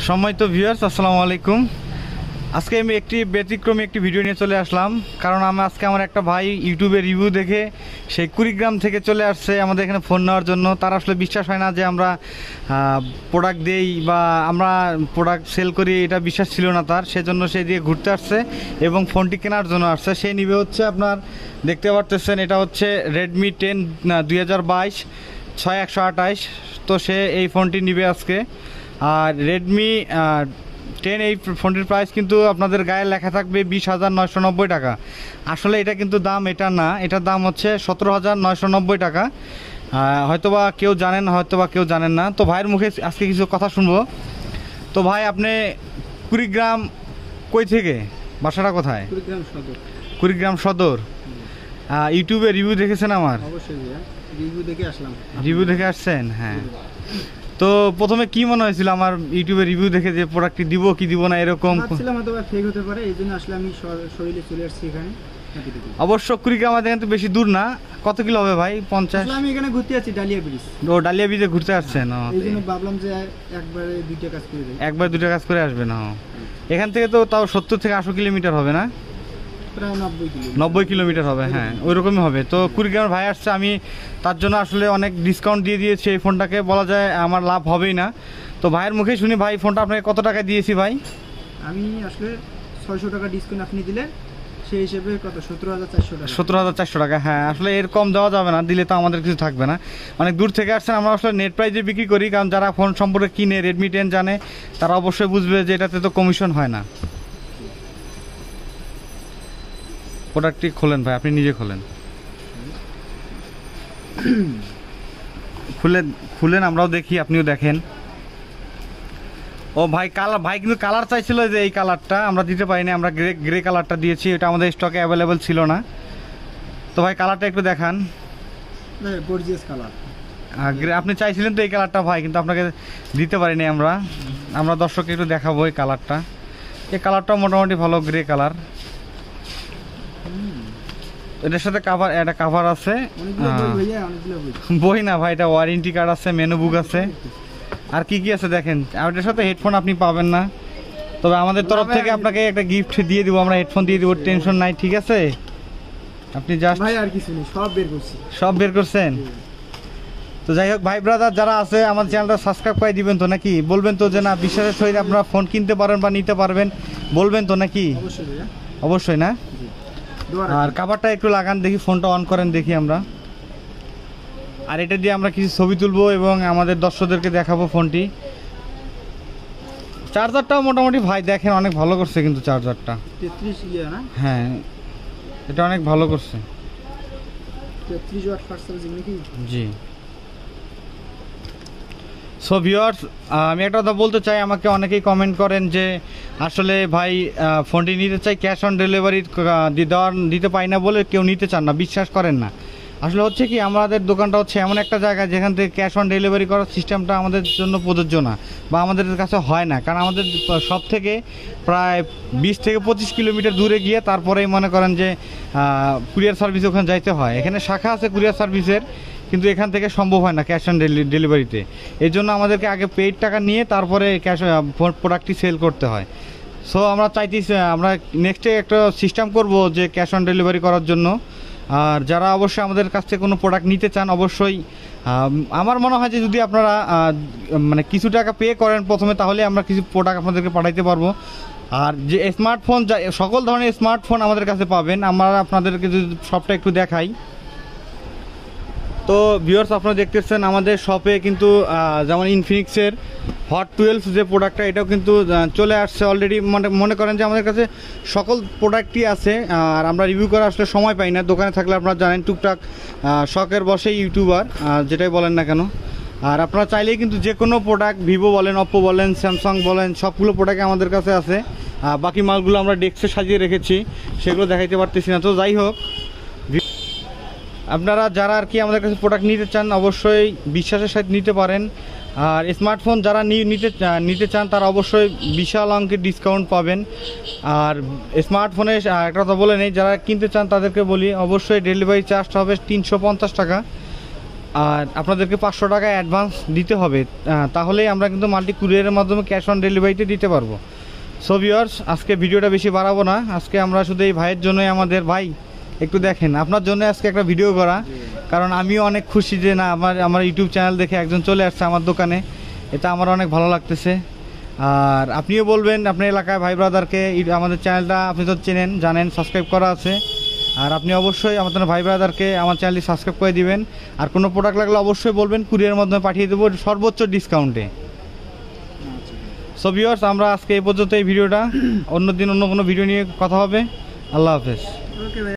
সম্মানিত ভিউয়ার্স, আসসালামু আলাইকুম। আজকে আমি একটি ব্যতিক্রমী একটি ভিডিও নিয়ে চলে আসলাম, কারণ আজকে আমার একটা ভাই ইউটিউবে রিভিউ দেখে সেই কুড়িগ্রাম থেকে চলে আসছে আমাদের এখানে ফোন নেওয়ার জন্য। তার আসলে বিশ্বাস হয় না যে আমরা প্রোডাক্ট দেই বা আমরা প্রোডাক্ট সেল করি, এটা বিশ্বাস ছিল না তার। সেজন্য সে দিয়ে ঘুরতে আসছে এবং ফোনটি কেনার জন্য আসছে। সে নিবে হচ্ছে, আপনার দেখতে পারতেছেন, এটা হচ্ছে রেডমি 10 2022 6128। তো সে এই ফোনটি নিবে আজকে। আর রেডমি 10 এই ফোনটির প্রাইস কিন্তু আপনাদের গায়ে লেখা থাকবে 20,990 টাকা। আসলে এটা কিন্তু দাম এটা না, এটার দাম হচ্ছে 17,990 টাকা। হয়তোবা কেউ জানেন, হয়তোবা কেউ জানেন না। তো ভাইয়ের মুখে আজকে কিছু কথা শুনবো। তো ভাই, আপনি কুড়িগ্রাম কই থেকে, বাসাটা কোথায়? কুড়িগ্রাম সদর। কুড়িগ্রাম সদর। ইউটিউবে রিভিউ দেখেছেন আমার? অবশ্যই রিভিউ দেখে আসলাম। রিভিউ দেখে আসছেন? হ্যাঁ। তো প্রথমে কি মনে হয়েছিল আমার ইউটিউবে রিভিউ দেখে যে প্রোডাক্টটি দিব কি দিব না এরকম? ভাবছিলাম হয়তো ফেক হতে পারে, এই জন্য আসলে আমি শরীরে চলে আসছি এখানে। অবশ্য কুড়িগ্রাম আমাদের এখান থেকে বেশি দূর না। কত কিলো হবে ভাই? 50। আমি এখানে ঘুরতে যাচ্ছি ডালিয়া ব্রিজ। ও, ডালিয়া ব্রিজে ঘুরতে আসছেন? এই জন্য ভাবলাম যে একবারে দুইটা কাজ করে যাই। একবার দুইটা কাজ করে আসবেন। এখান থেকে তো তাও 70 থেকে 80 কিলোমিটার হবে না? প্রায় 90 কিলোমিটার হবে। হ্যাঁ, ওই রকমই হবে। তো কুড়িগ্রামের ভাই আসছে, আমি তার জন্য আসলে অনেক ডিসকাউন্ট দিয়ে দিয়েছি এই ফোনটাকে। বলা যায় আমার লাভ হবেই না। তো ভাইয়ের মুখে শুনি, ভাই ফোনটা আপনাকে কত টাকা দিয়েছি ভাই? আমি আসলে 600 টাকা ডিসকাউন্ট আপনি দিলেন, সেই হিসেবে কত 17,400 টাকা। 17,400 টাকা। হ্যাঁ, আসলে এর কম দেওয়া যাবে না, দিলে তো আমাদের কিছু থাকবে না। অনেক দূর থেকে আসছেন, আমরা আসলে নেট প্রাইজে বিক্রি করি, কারণ যারা ফোন সম্পর্কে কিনে রেডমি 10 জানে তারা অবশ্যই বুঝবে যে এটাতে তো কমিশন হয় না। প্রোডাক্টটি খোলেন ভাই, আপনি নিজে খোলেন। খুলেন, আমরাও দেখি, আপনিও দেখেন। ও ভাই, কালার, ভাই কিন্তু কালার চাইছিল যে এই কালারটা আমরা দিতে পারিনি, আমরা গ্রে কালারটা দিয়েছি, এটা আমাদের স্টকে অ্যাভেলেবেল ছিল না। তো ভাই কালারটা একটু দেখান। Gorgeous colour. গ্রে আপনি চাইছিলেন তো এই কালারটা ভাই, কিন্তু আপনাকে দিতে পারিনি আমরা দর্শককে একটু দেখাবো এই কালারটা। এই কালারটাও মোটামুটি ভালো, গ্রে কালার। এটার সাথে একটা কাভার আছে। বই না ভাই, এটা ওয়ারেন্টি কার্ড আছে, মেনু বুক আছে, আর কি কি আছে দেখেন। আর এটার সাথে হেডফোন আপনি পাবেন না, তবে আমাদের তরফ থেকে আপনাকে একটা গিফট দিয়ে দিব, আমরা হেডফোন দিয়ে দিব, টেনশন নাই, ঠিক আছে? আপনি জাস্ট ভাই আর কিছু নেই, সব বের করছেন। তো যাই হোক ভাই ব্রাদার যারা আছে, আমার চ্যানেলটা সাবস্ক্রাইব করে দিবেন তো নাকি? বলবেন তো যে না, বিশ্বাসের সহিত আপনারা ফোন কিনতে পারেন বা নিতে পারবেন, বলবেন তো নাকি? অবশ্যই না। আর কাভারটা একটু লাগান দেখি, ফোনটা অন করেন দেখি আমরা। আর এটা দিয়ে আমরা কিছু ছবি তুলবো এবং আমাদের দর্শকদেরকে দেখাবো ফোনটি। চার্জারটাও মোটামুটি ভাই দেখেন অনেক ভালো করছে কিন্তু চার্জারটা। 33 ইয়া না? হ্যাঁ, এটা অনেক ভালো করছে। 33 ওয়াট ফাস্ট চার্জিং নাকি? জি। সো ভিউয়ার্স, আমি একটা কথা বলতে চাই, আমাকে অনেকেই কমেন্ট করেন যে আসলে ভাই ফোনটি নিতে চাই, ক্যাশ অন ডেলিভারি দিতে পারি না বলে কেউ নিতে চান না, বিশ্বাস করেন না। আসলে হচ্ছে কি, আমাদের দোকানটা হচ্ছে এমন একটা জায়গা যেখান থেকে ক্যাশ অন ডেলিভারি করার সিস্টেমটা আমাদের জন্য প্রযোজ্য না, বা আমাদের কাছে হয় না। কারণ আমাদের সব থেকে প্রায় 20 থেকে 25 কিলোমিটার দূরে গিয়ে তারপরেই মনে করেন যে কুরিয়ার সার্ভিস ওখানে যাইতে হয়। এখানে শাখা আছে কুরিয়ার সার্ভিসের, কিন্তু এখান থেকে সম্ভব হয় না ক্যাশ অন ডেলিভারিতে। এই জন্য আমাদেরকে আগে পেইড টাকা নিয়ে তারপরে প্রোডাক্টটি সেল করতে হয়। সো আমরা চাইতেছি, আমরা নেক্সটে একটা সিস্টেম করব যে ক্যাশ অন ডেলিভারি করার জন্য। আর যারা অবশ্যই আমাদের কাছ থেকে কোনো প্রোডাক্ট নিতে চান, অবশ্যই আমার মনে হয় যে যদি আপনারা মানে কিছু টাকা পে করেন প্রথমে, তাহলে আমরা কিছু প্রোডাক্ট আপনাদেরকে পাঠাইতে পারবো। আর যে স্মার্টফোন, সকল ধরনের স্মার্টফোন আমাদের কাছে পাবেন। আমরা আপনাদেরকে যদি সবটা একটু দেখাই। তো ভিউয়ার্স, আপনারা দেখতেছেন আমাদের শপে কিন্তু যেমন ইনফিনিক্সের হট 12 যে প্রোডাক্টটা, এটাও কিন্তু চলে আসছে অলরেডি। মনে করেন যে আমাদের কাছে সকল প্রোডাক্টই আছে। আর আমরা রিভিউ করা আসলে সময় পাই না, দোকানে থাকলে আপনারা জানেন টুকটাক শখের বসে ইউটিউবার, যেটাই বলেন না কেন। আর আপনারা চাইলেই কিন্তু যে কোনো প্রোডাক্ট, ভিভো বলেন, অপ্পো বলেন, স্যামসাং বলেন, সবগুলো প্রোডাক্ট আমাদের কাছে আছে। বাকি মালগুলো আমরা ডেস্কে সাজিয়ে রেখেছি, সেগুলো দেখাইতে পারতেছি না। তো যাই হোক, আপনারা যারা আর কি আমাদের কাছে প্রোডাক্ট নিতে চান, অবশ্যই বিশ্বাসের সাথে নিতে পারেন। আর স্মার্টফোন যারা নিতে চান, তারা অবশ্যই বিশাল অঙ্কের ডিসকাউন্ট পাবেন। আর স্মার্টফোনে একটা কথা বলে নেই, যারা কিনতে চান তাদেরকে বলি, অবশ্যই ডেলিভারি চার্জটা হবে 350 টাকা। আর আপনাদেরকে 500 টাকা অ্যাডভান্স দিতে হবে, তাহলেই আমরা কিন্তু মাল্টি কুরিয়ারের মাধ্যমে ক্যাশ অন ডেলিভারিতে দিতে পারবো। সো ভিউয়ার্স, আজকে ভিডিওটা বেশি বাড়াবো না, আজকে আমরা শুধু এই ভাইয়ের জন্যই, আমাদের ভাই একটু দেখেন, আপনার জন্য আজকে একটা ভিডিও করা, কারণ আমিও অনেক খুশি যে না আমার ইউটিউব চ্যানেল দেখে একজন চলে আসছে আমার দোকানে, এটা আমার অনেক ভালো লাগতেছে। আর আপনিও বলবেন আপনার এলাকায় ভাই ব্রাদারকে, আমাদের চ্যানেলটা আপনি তো চেনেন, জানেন, সাবস্ক্রাইব করা আছে। আর আপনি অবশ্যই আমাদের ভাই ব্রাদারকে আমার চ্যানেলটি সাবস্ক্রাইব করে দিবেন। আর কোনো প্রোডাক্ট লাগলে অবশ্যই বলবেন, কুরিয়ারের মাধ্যমে পাঠিয়ে দেবো সর্বোচ্চ ডিসকাউন্টে। আচ্ছা সো ভিউয়ার্স, আমরা আজকে এই পর্যন্ত এই ভিডিওটা, অন্য দিন অন্য কোনো ভিডিও নিয়ে কথা হবে। আল্লাহ হাফেজ। ওকে ভাই।